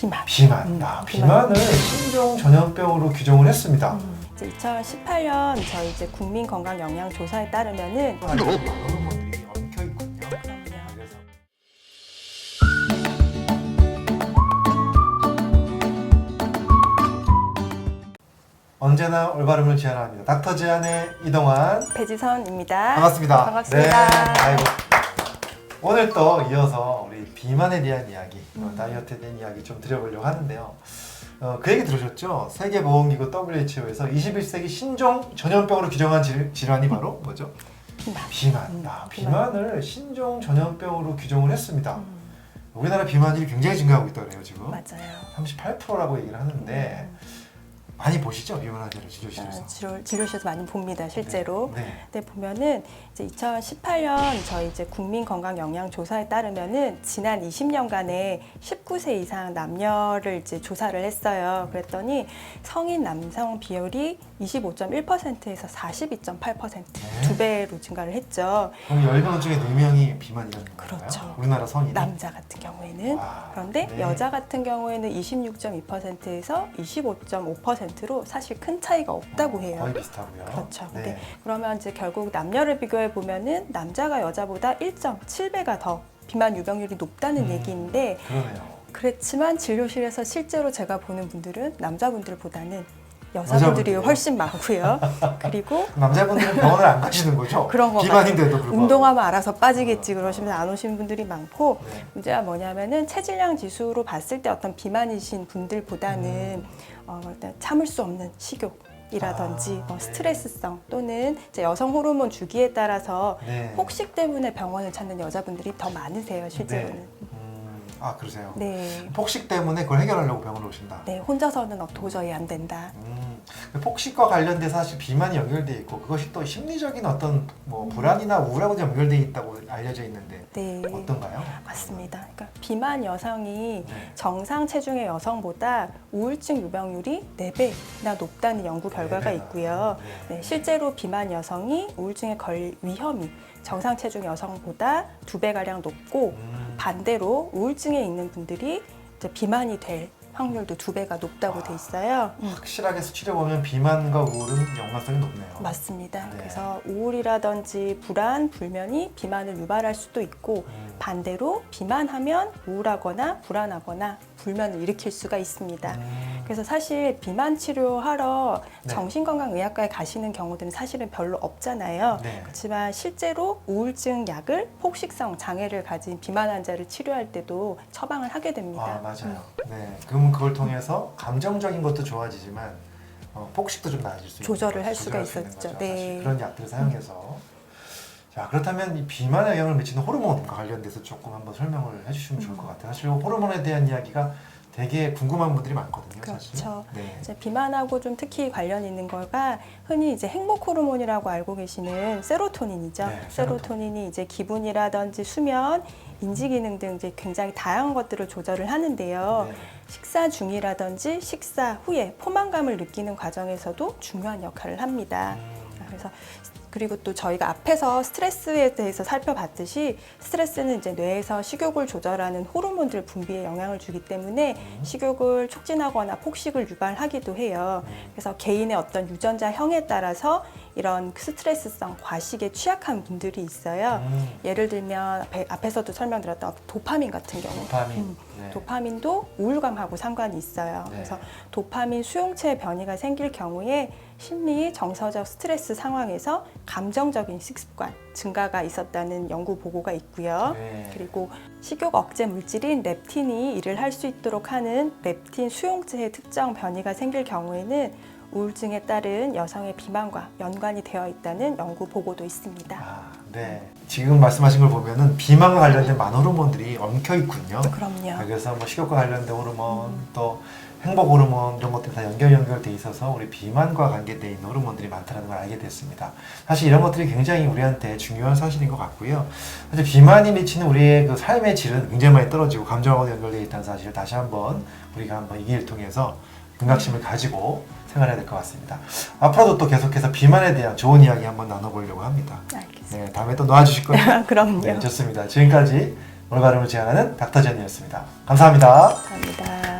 비만. 비만을 신종 전염병으로 규정을 했습니다. 이제 2018년 저희 이제 국민건강영양조사에 따르면은 많은 호르몬들이 엉켜 있군요. 그럼요. 그래서 언제나 올바름을 지향합니다. 닥터 제안의 이동환 배지선입니다. 반갑습니다. 반갑습니다. 네, 아이고. 오늘 또 이어서 우리 비만에 대한 이야기, 다이어트에 대한 이야기 좀 드려보려고 하는데요. 그 얘기 들으셨죠? 세계보건기구 WHO에서 21세기 신종 전염병으로 규정한 질환이 바로 뭐죠? 비만. 비만을 신종 전염병으로 규정을 했습니다. 우리나라 비만율이 굉장히 증가하고 있다고 해요, 지금. 맞아요. 38%라고 얘기를 하는데 많이 보시죠? 비만 환자를 진료실에서. 진료실에서 많이 봅니다, 실제로. 네. 근데 보면은 이제 2018년 저희 이제 국민건강영양조사에 따르면은 지난 20년간에 19세 이상 남녀를 이제 조사를 했어요. 그랬더니 성인 남성 비율이 25.1%에서 42.8% 두 배로 증가를 했죠. 그럼 10명 중에 4명이 비만이라는 건가요? 그렇죠. 우리나라 성인 남자 같은 경우에는. 와, 그런데 네. 여자 같은 경우에는 26.2%에서 25.5%로 사실 큰 차이가 없다고 해요. 거의 비슷하고요. 그렇죠. 네. 근데 그러면 이제 결국 남녀를 비교해 보면은 남자가 여자보다 1.7배가 더 비만 유병률이 높다는 얘기인데, 그러네요. 그렇지만 진료실에서 실제로 제가 보는 분들은 남자분들보다는 여자분들이 여자분들이요? 훨씬 많고요. 그리고 남자분들은 병원을 안 가시는 거죠? 그런 거 비만인데도 불구하고. 운동하면 알아서 빠지겠지 그러시면서 안 오시는 분들이 많고, 네. 문제가 뭐냐면은 체질량 지수로 봤을 때 어떤 비만이신 분들보다는 일단 참을 수 없는 식욕이라든지 네. 스트레스성 또는 이제 여성 호르몬 주기에 따라서 네. 폭식 때문에 병원을 찾는 여자분들이 더 많으세요, 실제로는. 네. 그러세요. 네. 폭식 때문에 그걸 해결하려고 병원을 오신다. 네, 혼자서는 도저히 안 된다. 폭식과 관련돼서 사실 비만이 연결돼 있고 그것이 또 심리적인 어떤 뭐 불안이나 우울하고 연결돼 있다고 알려져 있는데 네. 어떤가요? 맞습니다. 그러니까 비만 여성이 네. 정상 체중의 여성보다 우울증 유병률이 4배나 높다는 연구 결과가 4배나. 있고요. 네. 네, 실제로 비만 여성이 우울증에 걸릴 위험이 정상 체중 여성보다 2배가량 높고, 반대로 우울증에 있는 분들이 이제 비만이 될 확률도 2배가 높다고 돼 있어요. 확실하게 수치를 보면 비만과 우울은 연관성이 높네요. 맞습니다. 네. 그래서 우울이라든지 불안, 불면이 비만을 유발할 수도 있고, 반대로 비만하면 우울하거나 불안하거나 불면을 일으킬 수가 있습니다. 그래서 사실 비만 치료하러 네. 정신건강의학과에 가시는 경우들은 사실은 별로 없잖아요. 네. 그렇지만 실제로 우울증 약을 폭식성 장애를 가진 비만 환자를 치료할 때도 처방을 하게 됩니다. 맞아요. 네. 그럼 그걸 통해서 감정적인 것도 좋아지지만 폭식도 좀 나아질 수 조절을 할 조절할 수가 수 있는 있었죠. 거죠, 네. 사실. 그런 약들을 사용해서. 자, 그렇다면 이 비만에 영향을 미치는 호르몬과 관련돼서 조금 한번 설명을 해주시면 좋을 것 같아요. 사실 호르몬에 대한 이야기가 되게 궁금한 분들이 많거든요. 사실. 그렇죠. 네. 이제 비만하고 좀 특히 관련 있는 거가 흔히 이제 행복 호르몬이라고 알고 계시는 세로토닌이죠. 네, 세로토닌이 이제 기분이라든지 수면, 인지 기능 등 이제 굉장히 다양한 것들을 조절을 하는데요. 네. 식사 중이라든지 식사 후에 포만감을 느끼는 과정에서도 중요한 역할을 합니다. 그래서 그리고 또 저희가 앞에서 스트레스에 대해서 살펴봤듯이 스트레스는 이제 뇌에서 식욕을 조절하는 호르몬들 분비에 영향을 주기 때문에 식욕을 촉진하거나 폭식을 유발하기도 해요. 그래서 개인의 어떤 유전자형에 따라서 이런 스트레스성 과식에 취약한 분들이 있어요. 예를 들면 앞에서도 설명드렸던 도파민 같은 경우. 도파민. 네. 도파민도 우울감하고 상관이 있어요. 네. 그래서 도파민 수용체 변이가 생길 경우에 심리, 정서적 스트레스 상황에서 감정적인 식습관 증가가 있었다는 연구 보고가 있고요. 네. 그리고 식욕 억제 물질인 렙틴이 일을 할 수 있도록 하는 렙틴 수용체의 특정 변이가 생길 경우에는 우울증에 따른 여성의 비만과 연관이 되어 있다는 연구 보고도 있습니다. 네. 지금 말씀하신 걸 보면은 비만과 관련된 많은 호르몬들이 엉켜 있군요. 그럼요. 그래서 뭐 식욕과 관련된 호르몬, 또 행복 호르몬 이런 것들이 다 연결돼 있어서 우리 비만과 관계되어 있는 호르몬들이 많다는 걸 알게 됐습니다. 사실 이런 것들이 굉장히 우리한테 중요한 사실인 것 같고요. 사실 비만이 미치는 우리의 그 삶의 질은 굉장히 많이 떨어지고 감정하고 연결되어 있다는 사실을 다시 한번 우리가 한번 이 기회를 통해서 경각심을 가지고 생활해야 될 것 같습니다. 앞으로도 또 계속해서 비만에 대한 좋은 이야기 한번 나눠보려고 합니다. 알겠습니다. 네, 다음에 또 나와주실 거예요? 그럼요. 네, 좋습니다. 지금까지 올바름을 지향하는 닥터 제안이었습니다. 감사합니다. 감사합니다.